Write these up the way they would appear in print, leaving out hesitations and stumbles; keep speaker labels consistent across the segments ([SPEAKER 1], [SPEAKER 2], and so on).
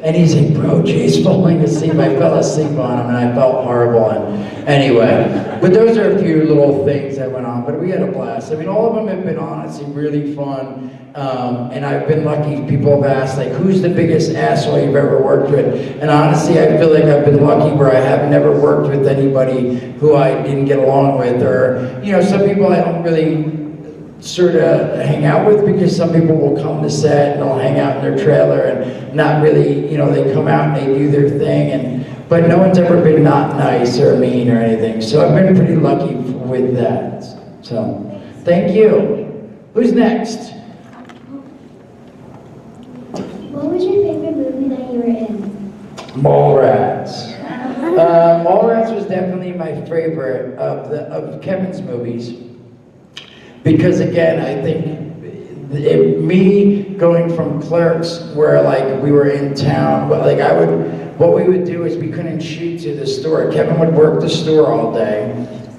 [SPEAKER 1] And he's like, bro, Jay's falling asleep. I fell asleep on him and I felt horrible. And anyway, but those are a few little things that went on, but we had a blast. I mean, all of them have been honestly really fun. And I've been lucky. People have asked, like, who's the biggest asshole you've ever worked with? And honestly, I feel like I've been lucky where I have never worked with anybody who I didn't get along with, or, you know, some people I don't really sort of hang out with, because some people will come to set and they'll hang out in their trailer and not really, you know, they come out and they do their thing, but no one's ever been not nice or mean or anything. So I've been pretty lucky with that. So, thank you. Who's next?
[SPEAKER 2] What was your favorite movie that you were in?
[SPEAKER 1] Mallrats. Mallrats was definitely my favorite of Kevin's movies. Because again, I think me going from Clerks, where like we were in town, but like what we would do is we couldn't shoot to the store. Kevin would work the store all day,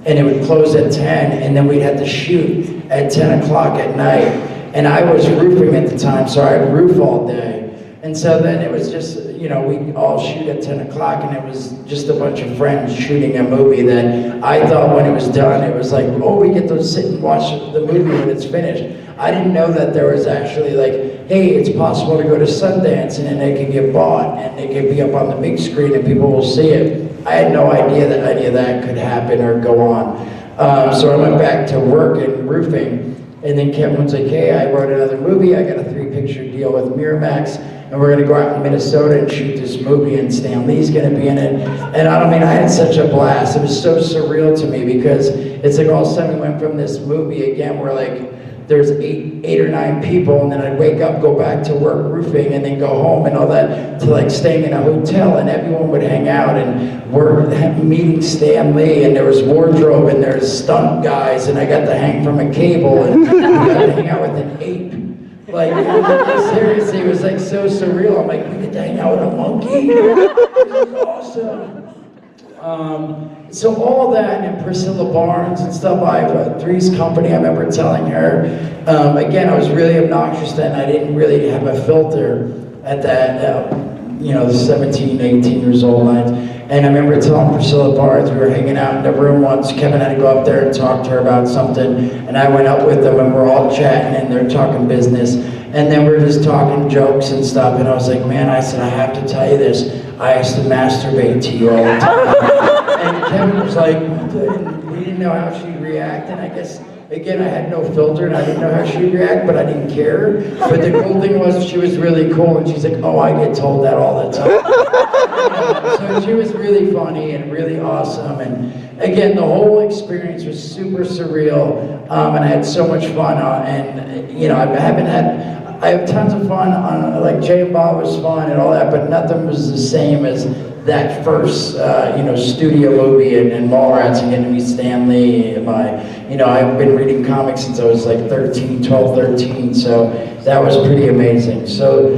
[SPEAKER 1] and it would close at 10, and then we'd have to shoot at 10 o'clock at night. And I was roofing at the time, so I'd roof all day. And so then it was just, you know, we'd all shoot at 10 o'clock, and it was just a bunch of friends shooting a movie that I thought when it was done, it was like, oh, we get to sit and watch the movie when it's finished. I didn't know that there was actually like, hey, it's possible to go to Sundance and then they can get bought and they can be up on the big screen and people will see it. I had no idea that any of that could happen or go on. So I went back to work and roofing, and then Kevin was like, hey, I wrote another movie, I got a 3-picture deal with Miramax, and we're gonna go out in Minnesota and shoot this movie, and Stan Lee's gonna be in it. And I had such a blast. It was so surreal to me, because it's like all of a sudden we went from this movie again where like there's eight or nine people, and then I'd wake up, go back to work roofing, and then go home and all that, to like staying in a hotel, and everyone would hang out, and we're meeting Stan Lee, and there was wardrobe, and there's stunt guys, and I got to hang from a cable, and we got to hang out with an ape. Like, seriously, it was like so surreal. I'm like, we get to hang out with a monkey. It was awesome. So all that, and Priscilla Barnes and stuff, I have Three's Company, I remember telling her. Again, I was really obnoxious then. I didn't really have a filter at that, 17, 18 years old. And I remember telling Priscilla Barnes, we were hanging out in the room once, Kevin had to go up there and talk to her about something, and I went up with them, and we're all chatting, and they're talking business, and then we're just talking jokes and stuff, and I was like, man, I said, I have to tell you this, I used to masturbate to you all the time. And Kevin was like, and we didn't know how she'd react, and I guess, again, I had no filter, and I didn't know how she'd react, but I didn't care. But the cool thing was, she was really cool, and she's like, oh, I get told that all the time. So she was really funny and really awesome, and again, the whole experience was super surreal, and I had so much fun, I have tons of fun on, like, Jay and Bob was fun and all that, but nothing was the same as that first, studio movie and Mallrats, and getting to meet Stan Lee. I've been reading comics since I was like 12, 13, so that was pretty amazing. So,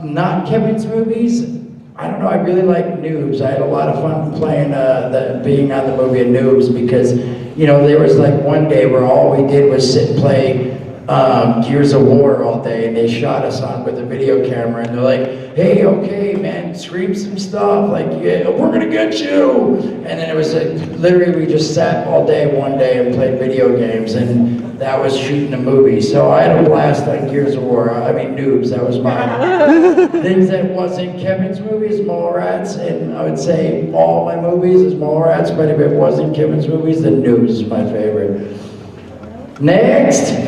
[SPEAKER 1] not Kevin's movies, I don't know, I really like Mewes. I had a lot of fun playing, being on the movie of Mewes, because, there was like one day where all we did was sit and play Gears of War all day, and they shot us on with a video camera, and they're like, hey, okay, man, scream some stuff, like, yeah, we're gonna get you. And then it was like, literally we just sat all day one day and played video games, and that was shooting a movie. So I had a blast on Gears of War, Noobs, that was mine. Things that wasn't Kevin's movies, Mallrats, and I would say all my movies is Mallrats, but if it wasn't Kevin's movies, then Noobs is my favorite. Next.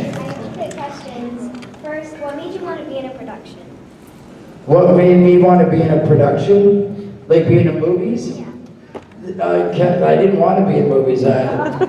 [SPEAKER 1] What made me want to be in a production? Like be in the movies?
[SPEAKER 2] Yeah.
[SPEAKER 1] I didn't want to be in movies.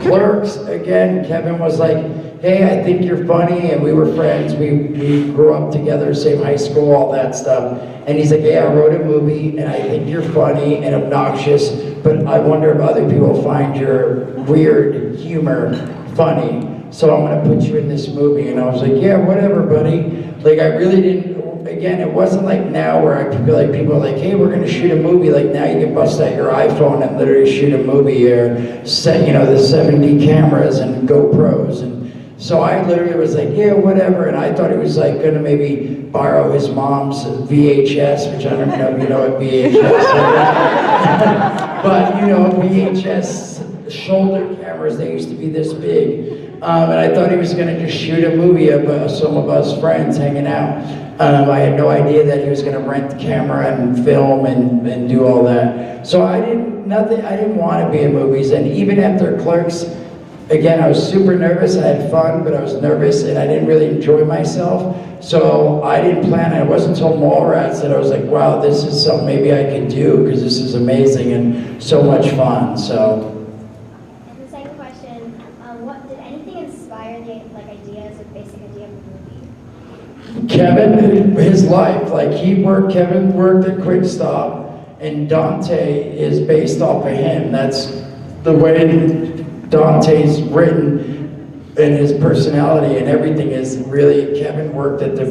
[SPEAKER 1] Clerks, again, Kevin was like, hey, I think you're funny, and we were friends. We grew up together, same high school, all that stuff. And he's like, yeah, I wrote a movie, and I think you're funny and obnoxious, but I wonder if other people find your weird humor funny. So I'm gonna put you in this movie. And I was like, yeah, whatever, buddy. Like, I really didn't, again, it wasn't like now where I feel like people are like, hey, we're gonna shoot a movie. Like now you can bust out your iPhone and literally shoot a movie, or set, the 7D cameras and GoPros. And So I literally was like, yeah, whatever, and I thought he was like gonna maybe borrow his mom's VHS, which I don't even know if you know what VHS is. But you know, VHS shoulder cameras, they used to be this big. And I thought he was gonna just shoot a movie of some of us friends hanging out. I had no idea that he was gonna rent the camera and film and do all that. So I didn't want to be in movies, and even after Clerks, again, I was super nervous. I had fun, but I was nervous and I didn't really enjoy myself. So I didn't plan it. It wasn't until Mallrats that I was like, wow, this is something maybe I could do because this is amazing and so much fun. So.
[SPEAKER 2] And the second question, what did anything inspire the ideas or basic idea of the movie?
[SPEAKER 1] Kevin, his life, Kevin worked at Quick Stop, and Dante is based off of him. That's the way Dante's written, and his personality and everything is really, Kevin worked at the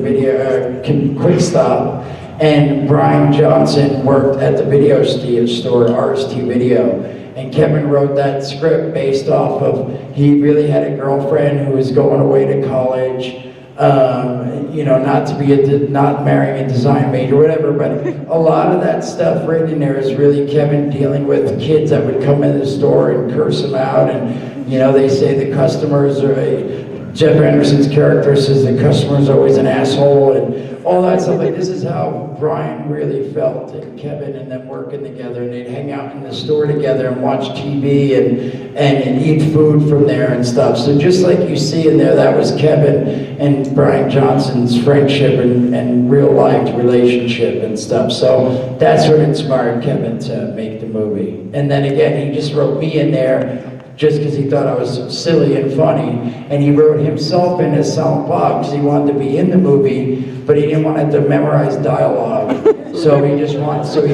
[SPEAKER 1] Quick Stop, and Brian Johnson worked at the video store, RST Video. And Kevin wrote that script based off of, he really had a girlfriend who was going away to college, you know, not marrying a design major, whatever, but a lot of that stuff written in there is really Kevin dealing with kids that would come in the store and curse him out, and, you know, they say the customers are, Jeff Anderson's character says the customer's always an asshole, and all that stuff. Like, this is how Brian really felt, and Kevin and them working together, and they'd hang out in the store together and watch TV and eat food from there and stuff. So just like you see in there, that was Kevin and Brian Johnson's friendship and real life relationship and stuff. So that's what inspired Kevin to make the movie. And then again, he just wrote me in there just because he thought I was silly and funny, and he wrote himself in as Silent Bob because he wanted to be in the movie, but he didn't want to memorize dialogue. So he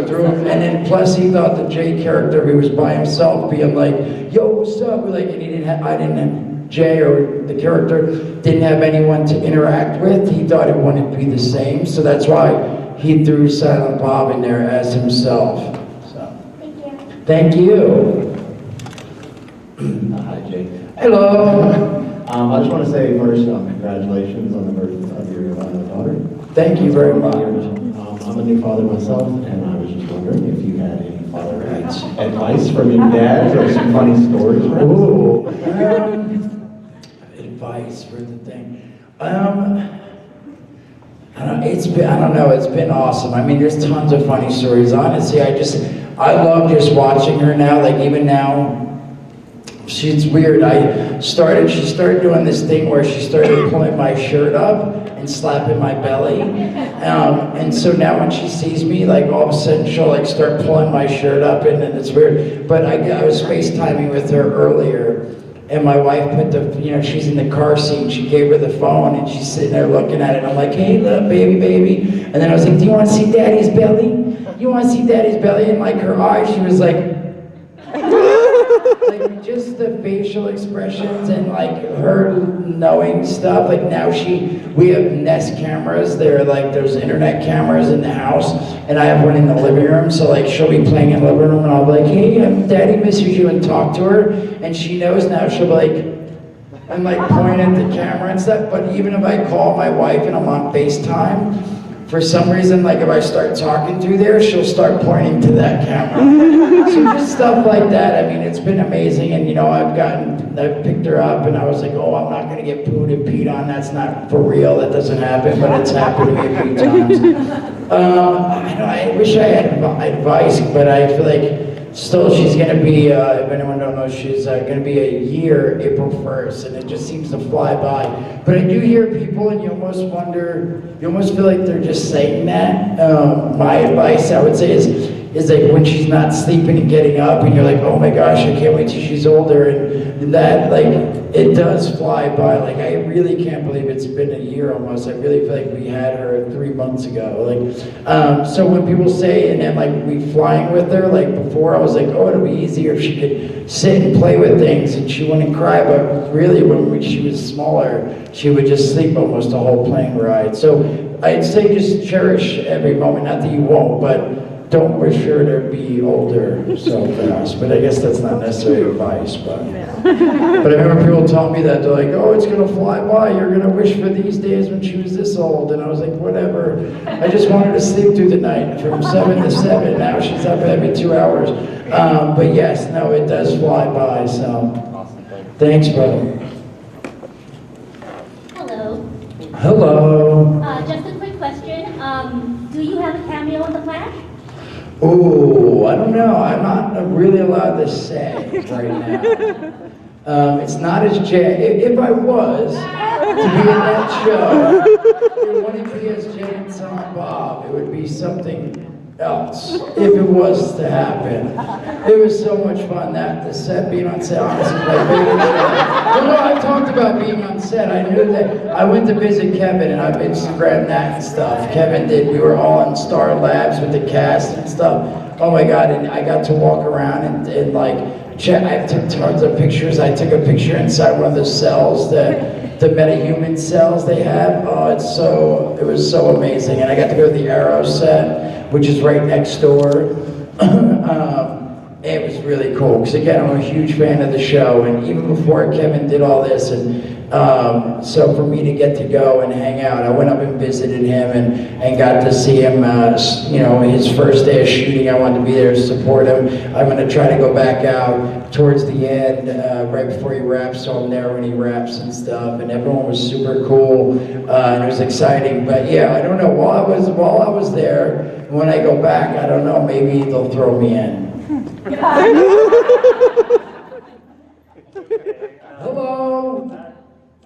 [SPEAKER 1] threw him, and then plus he thought the Jay character, who was by himself, being like, "Yo, what's up?" And Jay, or the character, didn't have anyone to interact with. He thought it wanted to be the same, so that's why he threw Silent Bob in there as himself. So.
[SPEAKER 2] Thank you.
[SPEAKER 1] Thank you.
[SPEAKER 3] Hi, Jake.
[SPEAKER 1] Hello.
[SPEAKER 3] I just want to say first, congratulations on the birth of your daughter.
[SPEAKER 1] Thank you very much.
[SPEAKER 3] I'm a new father myself, and I was just wondering if you had any father advice from your dad or some funny stories.
[SPEAKER 1] Ooh. Advice for the thing. I don't know. It's been awesome. I mean, there's tons of funny stories. Honestly, I love just watching her now. Like, even now. She's weird. She started doing this thing where she started pulling my shirt up and slapping my belly. And so now when she sees me, like, all of a sudden she'll like start pulling my shirt up, and it's weird. But I was FaceTiming with her earlier, and my wife she's in the car seat, she gave her the phone, and she's sitting there looking at it. I'm like, "Hey, look, baby." And then I was like, "Do you want to see daddy's belly? You want to see daddy's belly?" And like her eyes, she was like, like just the facial expressions and like her knowing stuff. Like now we have Nest cameras. There's internet cameras in the house, and I have one in the living room. So like she'll be playing in the living room, and I'll be like, "Hey, Daddy misses you," and talk to her, and she knows now. She'll be like, and like point at the camera and stuff. But even if I call my wife and I'm on FaceTime, for some reason, like if I start talking through there, she'll start pointing to that camera. So just stuff like that. I mean, it's been amazing. And you know, I picked her up, and I was like, "Oh, I'm not gonna get pooed and peed on. That's not for real. That doesn't happen." But it's happened to me a few times. I wish I had advice, but I feel like still she's gonna be. If anyone don't know, she's gonna be a year April 1st, and it just seems to fly by. But I do hear people, and you almost feel like they're just saying that. My advice, I would say, is like when she's not sleeping and getting up, and you're like, "Oh my gosh, I can't wait till she's older," and that, like, it does fly by. Like, I really can't believe it's been a year almost. I really feel like we had her 3 months ago. Like, so when people say, and then like we flying with her, like before I was like, "Oh, it'll be easier if she could sit and play with things and she wouldn't cry," but really when she was smaller, she would just sleep almost the whole plane ride. So I'd say just cherish every moment. Not that you won't, but don't wish her to be older so fast. But I guess that's not necessarily advice. But I remember people telling me that, they're like, oh, it's gonna fly by, you're gonna wish for these days when she was this old. And I was like, whatever. I just wanted to sleep through the night from 7 to 7. Now she's up every 2 hours. But yes, no, it does fly by, so. Thanks, brother.
[SPEAKER 4] Hello.
[SPEAKER 1] Hello.
[SPEAKER 4] Just a quick question. Do you have a cameo in The Flash?
[SPEAKER 1] Ooh, I don't know. I'm not really allowed to say right now. It's not as Jay. If I was to be in that show, it wouldn't be as Jay and Silent Bob. It would be something else if it was to happen. It was so much fun, the set, being on set, honestly, my favorite show. No, I talked about being on set. I knew that I went to visit Kevin and I've Instagrammed that and stuff. Kevin did, we were all in Star Labs with the cast and stuff. Oh my God, and I got to walk around and like, check, I took tons of pictures. I took a picture inside one of the cells, the metahuman cells they have. Oh, it was so amazing. And I got to go to the Arrow set, which is right next door. It was really cool, because again, I'm a huge fan of the show, and even before Kevin did all this, and so for me to get to go and hang out, I went up and visited him and got to see him, his first day of shooting. I wanted to be there to support him. I'm going to try to go back out towards the end, right before he wraps, so I'm there when he wraps and stuff, and everyone was super cool, and it was exciting. But yeah, I don't know, while I was there, when I go back, I don't know, maybe they'll throw me in. Hello.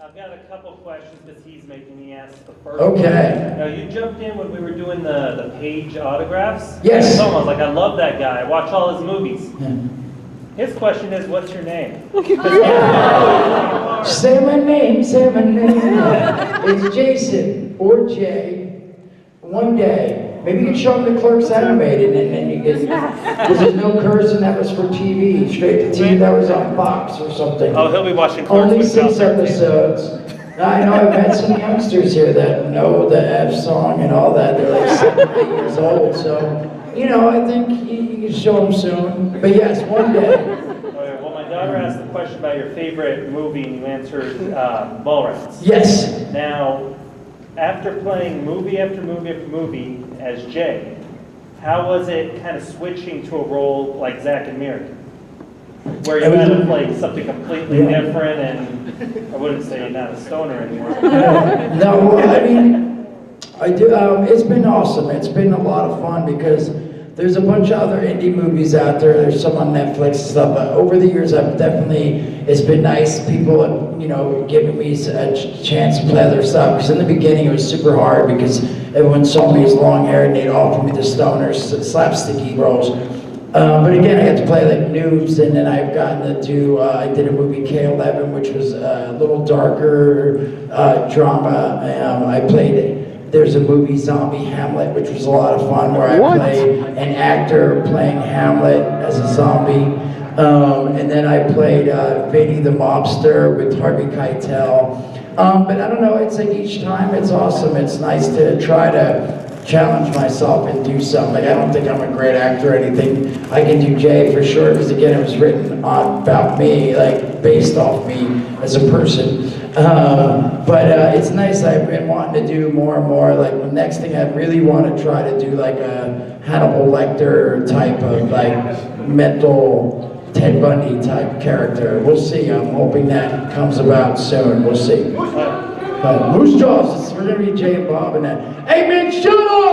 [SPEAKER 5] I've got a couple questions because he's making me ask the first
[SPEAKER 1] Okay.
[SPEAKER 5] one. Now, you jumped in when we were doing the page autographs.
[SPEAKER 1] Yes.
[SPEAKER 5] Someone was like, I love that guy. I watch all his movies.
[SPEAKER 1] Yeah.
[SPEAKER 5] His question is, what's your name?
[SPEAKER 1] Say my name. It's Jason or Jay. One day. Maybe you can show them the Clerks animated and then you get, because there's no cursing, that was for TV, straight to TV, that was on Fox or something.
[SPEAKER 5] Oh, he'll be watching Clerks
[SPEAKER 1] Only
[SPEAKER 5] with
[SPEAKER 1] 6
[SPEAKER 5] Cal 13.
[SPEAKER 1] episodes. Now, I know I've met some youngsters here that know the F song and all that, they're like 7, 8 years old, so, I think you can show them soon. But yes, one day.
[SPEAKER 5] Okay, well, my daughter asked the question about your favorite movie and you answered Mallrats.
[SPEAKER 1] Yes.
[SPEAKER 5] Now, after playing movie after movie after movie as Jay, how was it kind of switching to a role like Zack and Miri? Where you had to play something completely different, and I wouldn't say you're not a stoner anymore.
[SPEAKER 1] No, I mean, I do. It's been awesome. It's been a lot of fun because there's a bunch of other indie movies out there. There's some on Netflix and stuff. But over the years, it's been nice. People have, given me a chance to play other stuff. Because in the beginning, it was super hard because everyone saw me as long hair and they'd offer me the stoner slapsticky roles. But again, I got to play like noobs, and then I've gotten to do, I did a movie K11, which was a little darker drama. There's a movie Zombie Hamlet, which was a lot of fun, where I played an actor playing Hamlet as a zombie. And then I played Vinny the Mobster with Harvey Keitel. But I don't know, it's like each time it's awesome. It's nice to try to challenge myself and do something. Like, I don't think I'm a great actor or anything. I can do Jay for sure, because again, it was written about me, like based off me as a person. But it's nice. I've been wanting to do more and more. Like, the next thing I really want to try to do, like a Hannibal Lecter type of like mental Ted Bundy type character. We'll see. I'm hoping that comes about soon. We'll see. Moose Jaws, we're gonna be Jay and Bob and that. Hey man, shut up!